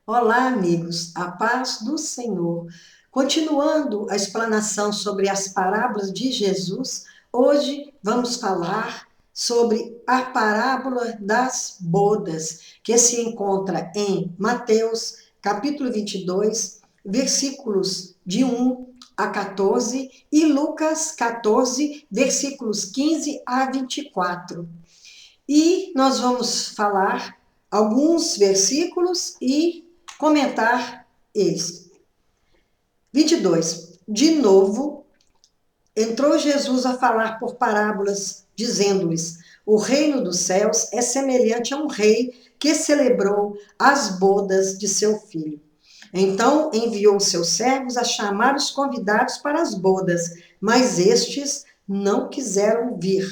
Olá, amigos, a paz do Senhor. Continuando a explanação sobre as parábolas de Jesus, hoje vamos falar sobre a parábola das bodas, que se encontra em Mateus, capítulo 22, versículos de 1 a 14, e Lucas 14, versículos 15 a 24. E nós vamos falar alguns versículos e comentar eles. 22. De novo, entrou Jesus a falar por parábolas, dizendo-lhes: o reino dos céus é semelhante a um rei que celebrou as bodas de seu filho. Então enviou seus servos a chamar os convidados para as bodas, mas estes não quiseram vir.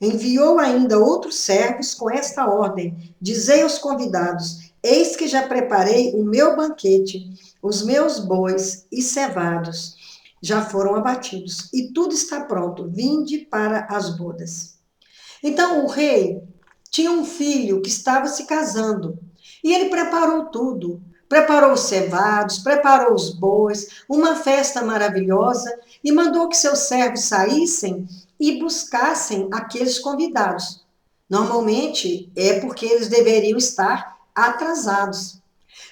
Enviou ainda outros servos com esta ordem: dizei aos convidados: eis que já preparei o meu banquete, os meus bois e cevados já foram abatidos, e tudo está pronto, vinde para as bodas. Então o rei tinha um filho que estava se casando, e ele preparou tudo. Preparou os cevados, preparou os bois, uma festa maravilhosa, e mandou que seus servos saíssem e buscassem aqueles convidados. Normalmente é porque eles deveriam estar atrasados.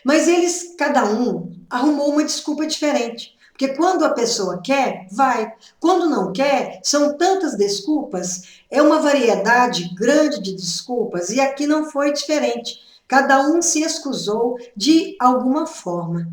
Mas eles, cada um, arrumou uma desculpa diferente. Porque quando a pessoa quer, vai. Quando não quer, são tantas desculpas, é uma variedade grande de desculpas, e aqui não foi diferente. Cada um se excusou de alguma forma.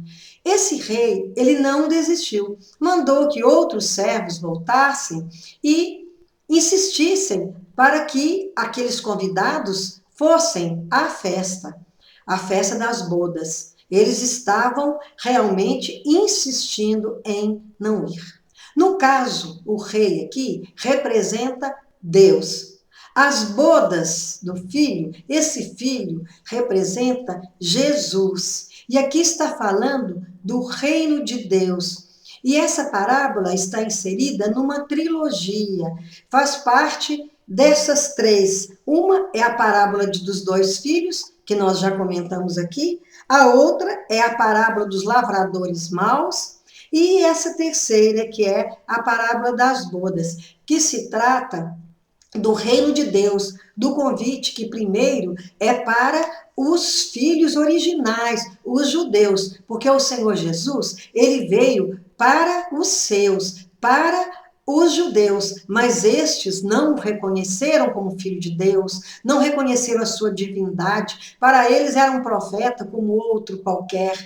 Esse rei, ele não desistiu. Mandou que outros servos voltassem e insistissem para que aqueles convidados fossem à festa, a festa das bodas. Eles estavam realmente insistindo em não ir. No caso, o rei aqui representa Deus. As bodas do filho, esse filho representa Jesus. E aqui está falando do reino de Deus. E essa parábola está inserida numa trilogia, faz parte dessas três. Uma é a parábola dos dois filhos, que nós já comentamos aqui, a outra é a parábola dos lavradores maus, e essa terceira, que é a parábola das bodas, que se trata do reino de Deus, do convite que primeiro é para os filhos originais, os judeus, porque o Senhor Jesus, ele veio para os seus, para os judeus, mas estes não o reconheceram como filho de Deus, não reconheceram a sua divindade, para eles era um profeta como outro qualquer,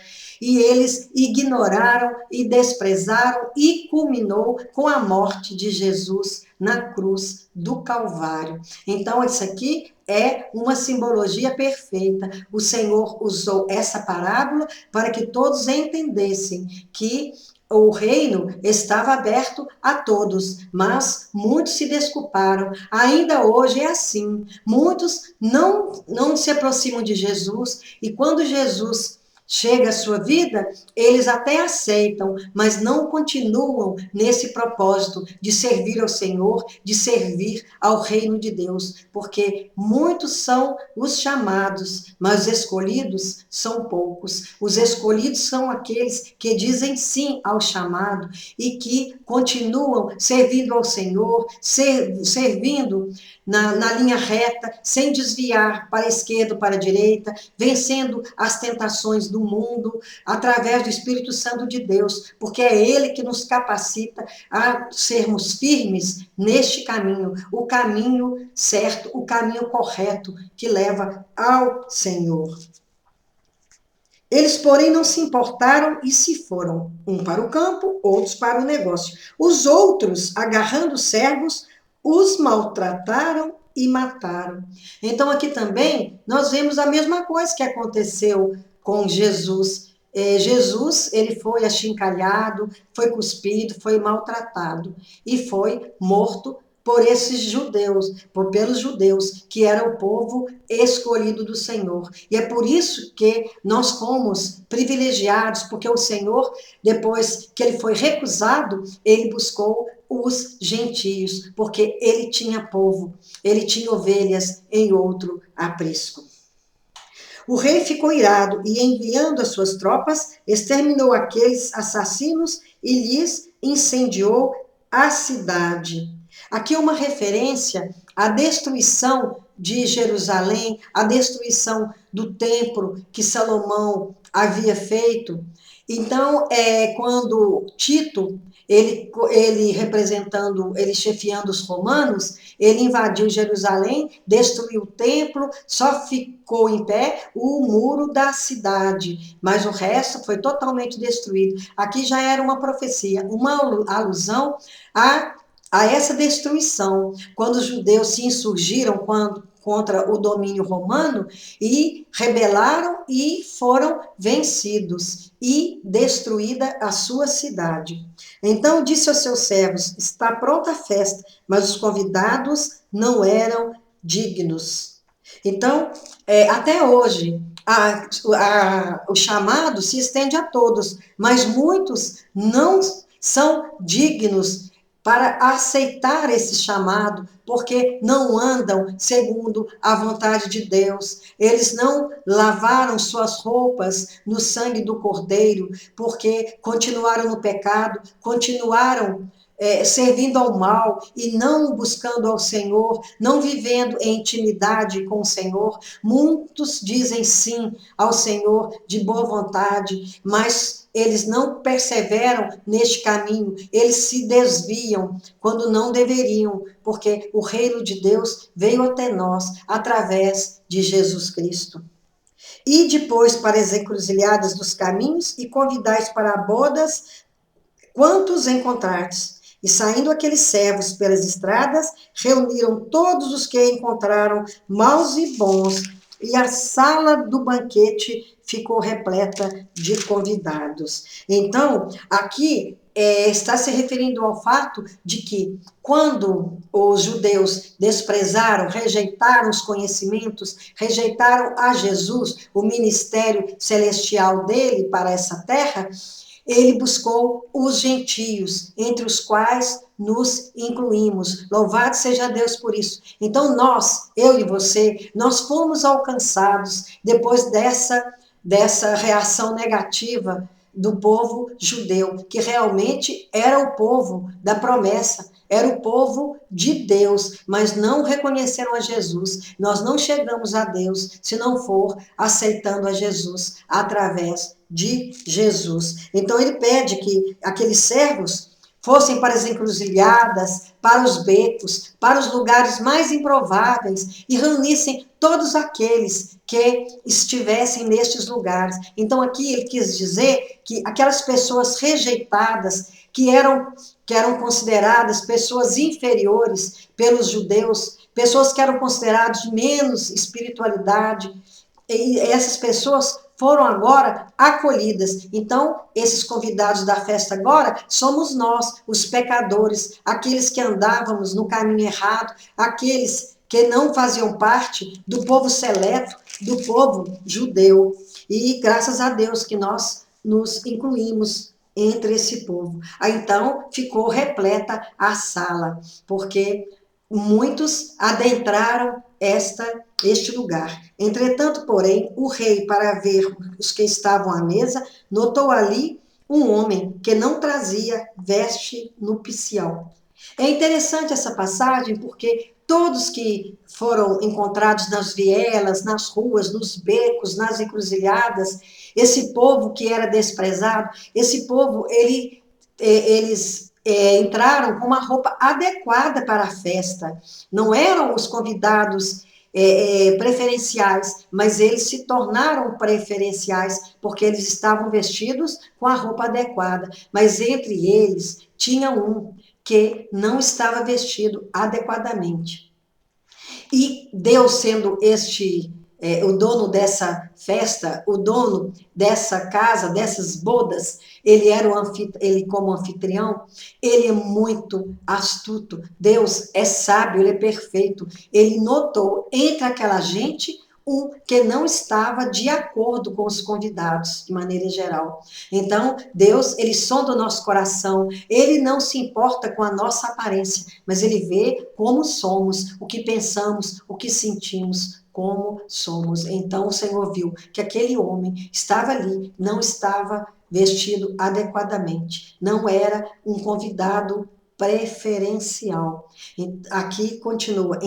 e eles ignoraram e desprezaram, e culminou com a morte de Jesus na cruz do Calvário. Então, isso aqui é uma simbologia perfeita. O Senhor usou essa parábola para que todos entendessem que o reino estava aberto a todos, mas muitos se desculparam. Ainda hoje é assim. Muitos não se aproximam de Jesus, e quando Jesus chega à sua vida, eles até aceitam, mas não continuam nesse propósito de servir ao Senhor, de servir ao reino de Deus, porque muitos são os chamados, mas os escolhidos são poucos. Os escolhidos são aqueles que dizem sim ao chamado e que continuam servindo ao Senhor, servindo na linha reta, sem desviar para a esquerda ou para a direita, vencendo as tentações do mundo, através do Espírito Santo de Deus, porque é Ele que nos capacita a sermos firmes neste caminho, o caminho certo, o caminho correto que leva ao Senhor. Eles, porém, não se importaram e se foram, um para o campo, outros para o negócio. Os outros, agarrando os servos, os maltrataram e mataram. Então, aqui também, nós vemos a mesma coisa que aconteceu com Jesus. Jesus, ele foi achincalhado, foi cuspido, foi maltratado e foi morto por esses judeus, pelos judeus, que era o povo escolhido do Senhor. E é por isso que nós fomos privilegiados, porque o Senhor, depois que ele foi recusado, ele buscou os gentios, porque ele tinha povo, ele tinha ovelhas em outro aprisco. O rei ficou irado e, enviando as suas tropas, exterminou aqueles assassinos e lhes incendiou a cidade. Aqui uma referência à destruição de Jerusalém, à destruição do templo que Salomão havia feito. Então, quando Tito, ele representando, ele chefiando os romanos, ele invadiu Jerusalém, destruiu o templo, só ficou em pé o muro da cidade, mas o resto foi totalmente destruído. Aqui já era uma profecia, uma alusão a essa destruição, quando os judeus se insurgiram contra o domínio romano e rebelaram e foram vencidos e destruída a sua cidade. Então disse aos seus servos: está pronta a festa, mas os convidados não dignos. Então, até hoje, o chamado se estende a todos, mas muitos não são dignos para aceitar esse chamado, porque não andam segundo a vontade de Deus. Eles não lavaram suas roupas no sangue do Cordeiro, porque continuaram no pecado, continuaram servindo ao mal e não buscando ao Senhor, não vivendo em intimidade com o Senhor. Muitos dizem sim ao Senhor de boa vontade, mas eles não perseveram neste caminho, eles se desviam quando não deveriam, porque o reino de Deus veio até nós através de Jesus Cristo. E depois para as encruzilhadas dos caminhos e convidais para bodas quantos encontrardes. E saindo aqueles servos pelas estradas, reuniram todos os que encontraram, maus e bons, e a sala do banquete ficou repleta de convidados. Então, aqui está se referindo ao fato de que, quando os judeus desprezaram, rejeitaram os conhecimentos, rejeitaram a Jesus, o ministério celestial dele para essa terra, ele buscou os gentios, entre os quais nos incluímos. Louvado seja Deus por isso. Então nós, eu e você, nós fomos alcançados depois dessa reação negativa do povo judeu, que realmente era o povo da promessa, era o povo de Deus, mas não reconheceram a Jesus. Nós não chegamos a Deus se não for aceitando a Jesus através de Jesus. Então ele pede que aqueles servos fossem para as encruzilhadas, para os becos, para os lugares mais improváveis e reunissem todos aqueles que estivessem nestes lugares. Então aqui ele quis dizer que aquelas pessoas rejeitadas, que eram consideradas pessoas inferiores pelos judeus, pessoas que eram consideradas de menos espiritualidade, e essas pessoas foram agora acolhidas. Então, esses convidados da festa agora somos nós, os pecadores, aqueles que andávamos no caminho errado, aqueles que não faziam parte do povo seleto, do povo judeu. E graças a Deus que nós nos incluímos entre esse povo. Aí, então, ficou repleta a sala, porque muitos adentraram este lugar. Entretanto, porém, o rei, para ver os que estavam à mesa, notou ali um homem que não trazia veste nupcial. É interessante essa passagem porque todos que foram encontrados nas vielas, nas ruas, nos becos, nas encruzilhadas, esse povo que era desprezado, esse povo, eles entraram com uma roupa adequada para a festa. Não eram os convidados preferenciais, mas eles se tornaram preferenciais porque eles estavam vestidos com a roupa adequada. Mas entre eles tinha um que não estava vestido adequadamente. E Deus, sendo o dono dessa festa, o dono dessa casa, dessas bodas, ele como anfitrião, ele é muito astuto. Deus é sábio, ele é perfeito. Ele notou entre aquela gente um que não estava de acordo com os convidados, de maneira geral. Então, Deus, ele sonda o nosso coração, ele não se importa com a nossa aparência, mas ele vê como somos, o que pensamos, o que sentimos, como somos. Então, o Senhor viu que aquele homem estava ali, não estava vestido adequadamente, não era um convidado preferencial. Aqui continua,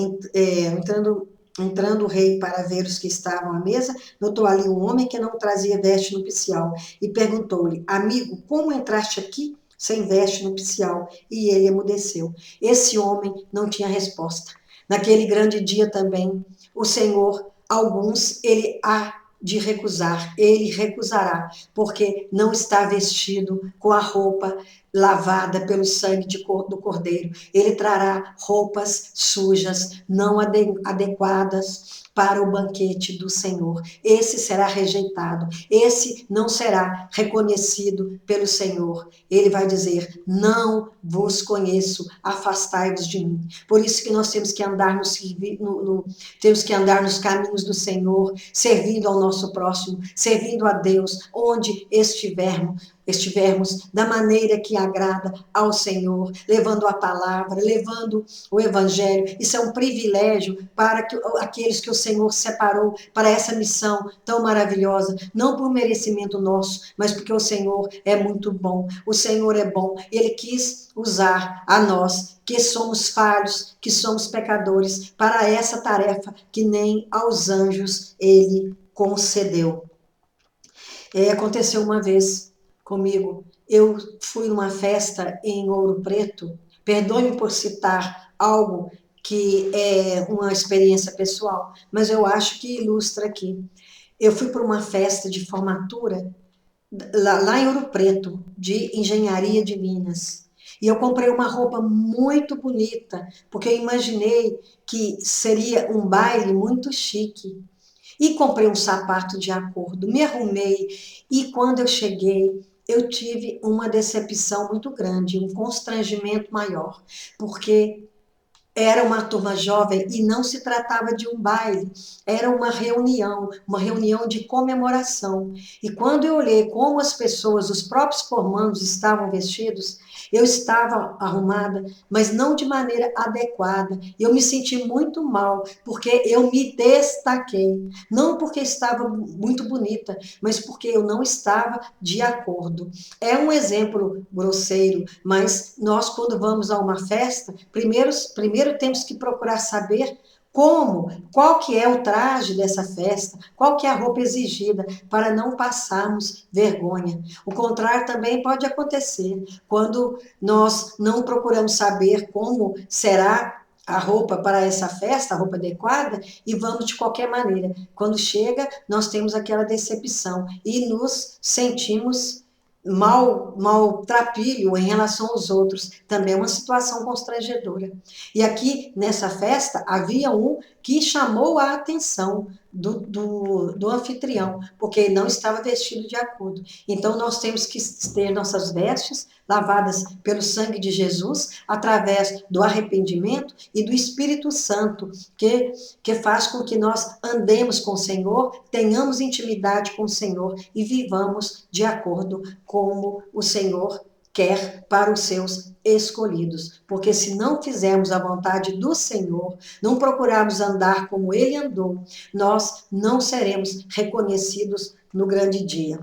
entrando o rei para ver os que estavam à mesa, notou ali um homem que não trazia veste nupcial e perguntou-lhe: amigo, como entraste aqui sem veste nupcial? E ele emudeceu. Esse homem não tinha resposta. Naquele grande dia também, o Senhor, alguns, ele há de recusar, ele recusará, porque não está vestido com a roupa lavada pelo sangue do Cordeiro. Ele trará roupas sujas, não adequadas para o banquete do Senhor. Esse será rejeitado, esse não será reconhecido pelo Senhor. Ele vai dizer: não vos conheço, afastai-vos de mim. Por isso que nós temos que andar temos que andar nos caminhos do Senhor, servindo ao nosso próximo, servindo a Deus, onde estivermos da maneira que agrada ao Senhor, levando a palavra, levando o evangelho. Isso é um privilégio para aqueles que o Senhor separou para essa missão tão maravilhosa, não por merecimento nosso, mas porque o Senhor é muito bom. O Senhor é bom. Ele quis usar a nós, que somos falhos, que somos pecadores, para essa tarefa que nem aos anjos ele concedeu. Aconteceu uma vez comigo, eu fui numa festa em Ouro Preto, perdoe-me por citar algo que é uma experiência pessoal, mas eu acho que ilustra aqui. Eu fui para uma festa de formatura lá em Ouro Preto, de engenharia de Minas. E eu comprei uma roupa muito bonita, porque eu imaginei que seria um baile muito chique. E comprei um sapato de acordo, me arrumei, e quando eu cheguei, eu tive uma decepção muito grande, um constrangimento maior, porque era uma turma jovem e não se tratava de um baile, era uma reunião de comemoração. E quando eu olhei como as pessoas, os próprios formandos estavam vestidos, eu estava arrumada, mas não de maneira adequada. Eu me senti muito mal, porque eu me destaquei. Não porque estava muito bonita, mas porque eu não estava de acordo. É um exemplo grosseiro, mas nós, quando vamos a uma festa, primeiro temos que procurar saber qual que é o traje dessa festa, qual que é a roupa exigida, para não passarmos vergonha. O contrário também pode acontecer, quando nós não procuramos saber como será a roupa para essa festa, a roupa adequada, e vamos de qualquer maneira. Quando chega, nós temos aquela decepção e nos sentimos maltrapilho em relação aos outros, também é uma situação constrangedora. E aqui, nessa festa, havia um que chamou a atenção do anfitrião, porque ele não estava vestido de acordo. Então, nós temos que ter nossas vestes lavadas pelo sangue de Jesus, através do arrependimento e do Espírito Santo, que faz com que nós andemos com o Senhor, tenhamos intimidade com o Senhor e vivamos de acordo como o Senhor quer para os seus escolhidos. Porque se não fizermos a vontade do Senhor, não procurarmos andar como ele andou, nós não seremos reconhecidos no grande dia.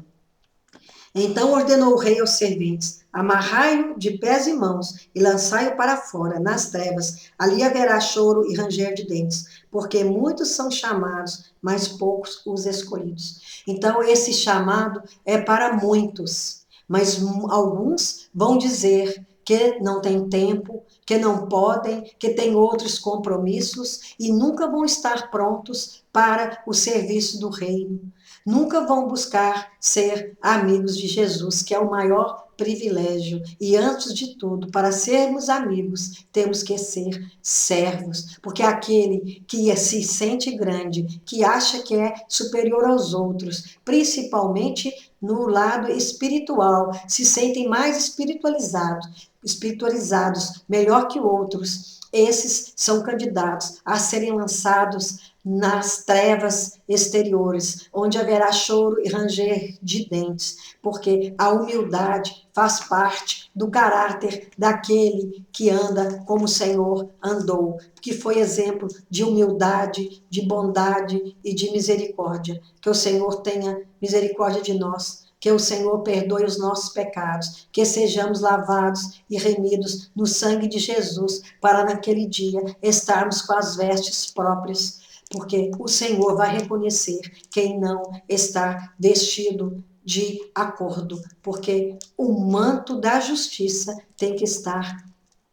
Então ordenou o rei aos serventes: amarrai-o de pés e mãos e lançai-o para fora, nas trevas. Ali haverá choro e ranger de dentes, porque muitos são chamados, mas poucos os escolhidos. Então esse chamado é para muitos, mas alguns vão dizer que não tem tempo, que não podem, que têm outros compromissos e nunca vão estar prontos para o serviço do reino. Nunca vão buscar ser amigos de Jesus, que é o maior privilégio. E antes de tudo, para sermos amigos, temos que ser servos, porque aquele que se sente grande, que acha que é superior aos outros, principalmente no lado espiritual, se sentem mais espiritualizados, melhor que outros, esses são candidatos a serem lançados nas trevas exteriores, onde haverá choro e ranger de dentes, porque a humildade faz parte do caráter daquele que anda como o Senhor andou, que foi exemplo de humildade, de bondade e de misericórdia. Que o Senhor tenha misericórdia de nós, que o Senhor perdoe os nossos pecados, que sejamos lavados e remidos no sangue de Jesus, para naquele dia estarmos com as vestes próprias, porque o Senhor vai reconhecer quem não está vestido de acordo, porque o manto da justiça tem que estar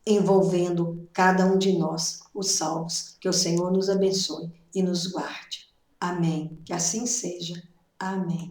envolvendo cada um de nós, os salvos. Que o Senhor nos abençoe e nos guarde. Amém. Que assim seja. Amém.